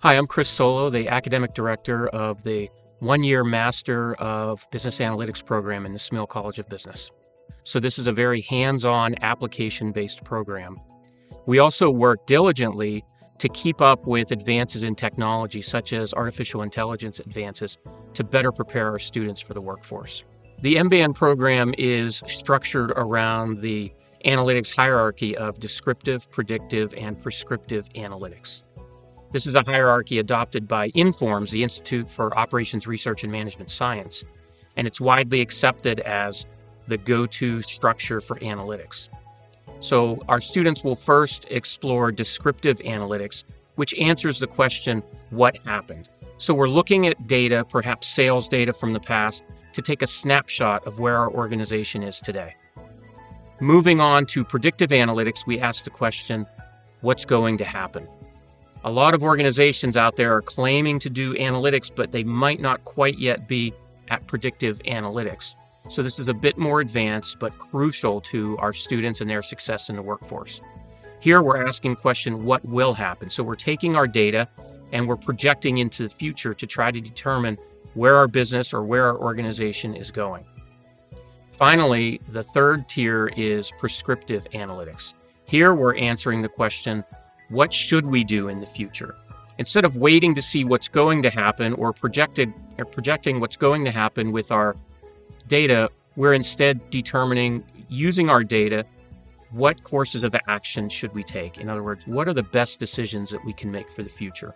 Hi, I'm Chris Solo, the Academic Director of the one-year Master of Business Analytics program in the Smeal College of Business. So this is a very hands-on, application-based program. We also work diligently to keep up with advances in technology, such as artificial intelligence advances, to better prepare our students for the workforce. The MBAN program is structured around the analytics hierarchy of descriptive, predictive, and prescriptive analytics. This is a hierarchy adopted by INFORMS, the Institute for Operations Research and Management Science, and it's widely accepted as the go-to structure for analytics. So our students will first explore descriptive analytics, which answers the question, what happened? So we're looking at data, perhaps sales data from the past, to take a snapshot of where our organization is today. Moving on to predictive analytics, we ask the question, what's going to happen? A lot of organizations out there are claiming to do analytics, but they might not quite yet be at predictive analytics. So this is a bit more advanced, but crucial to our students and their success in the workforce. Here we're asking the question, what will happen? So we're taking our data and we're projecting into the future to try to determine where our business or where our organization is going. Finally, the third tier is prescriptive analytics. Here we're answering the question, what should we do in the future? Instead of waiting to see what's going to happen or projecting what's going to happen with our data, we're instead determining, using our data, what courses of action should we take? In other words, what are the best decisions that we can make for the future?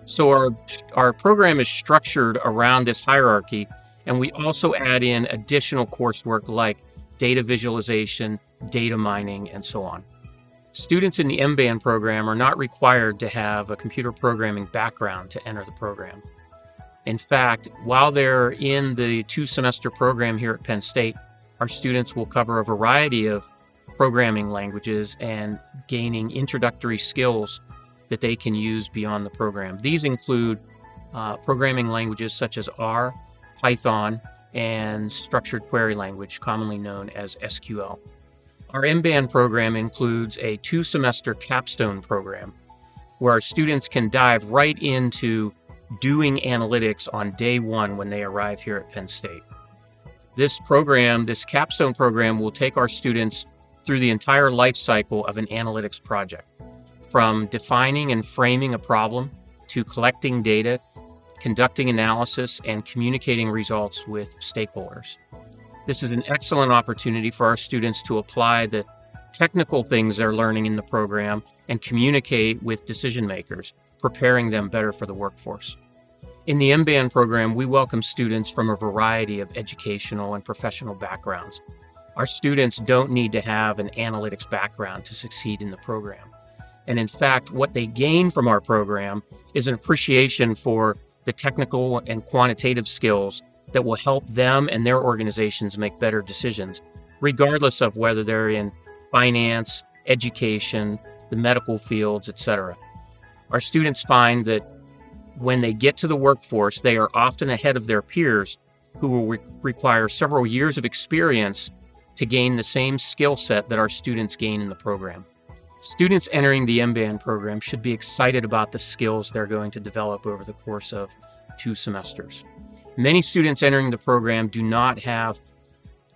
So our program is structured around this hierarchy, and we also add in additional coursework like data visualization, data mining, and so on. Students in the MBAN program are not required to have a computer programming background to enter the program. In fact, while they're in the two-semester program here at Penn State, our students will cover a variety of programming languages and gaining introductory skills that they can use beyond the program. These include programming languages such as R, Python, and structured query language, commonly known as SQL. Our MBAN program includes a two-semester capstone program where our students can dive right into doing analytics on day one when they arrive here at Penn State. This capstone program, will take our students through the entire life cycle of an analytics project, from defining and framing a problem to collecting data, conducting analysis, and communicating results with stakeholders. This is an excellent opportunity for our students to apply the technical things they're learning in the program and communicate with decision makers, preparing them better for the workforce. In the MBAN program, we welcome students from a variety of educational and professional backgrounds. Our students don't need to have an analytics background to succeed in the program. And in fact, what they gain from our program is an appreciation for the technical and quantitative skills that will help them and their organizations make better decisions, regardless of whether they're in finance, education, the medical fields, etc. Our students find that when they get to the workforce, they are often ahead of their peers who will require several years of experience to gain the same skill set that our students gain in the program. Students entering the MBAN program should be excited about the skills they're going to develop over the course of 2 semesters. Many students entering the program do not have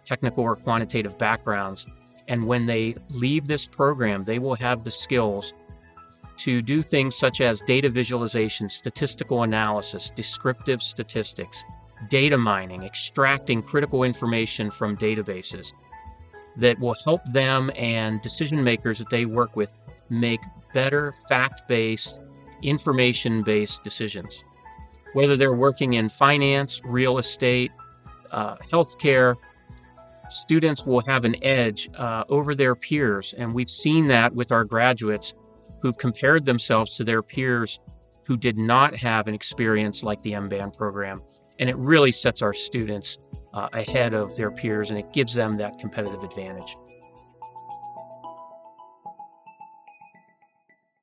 technical or quantitative backgrounds, and when they leave this program, they will have the skills to do things such as data visualization, statistical analysis, descriptive statistics, data mining, extracting critical information from databases that will help them and decision makers that they work with make better fact-based, information-based decisions. Whether they're working in finance, real estate, healthcare, students will have an edge over their peers. And we've seen that with our graduates who've compared themselves to their peers who did not have an experience like the MBAN program. And it really sets our students ahead of their peers, and it gives them that competitive advantage.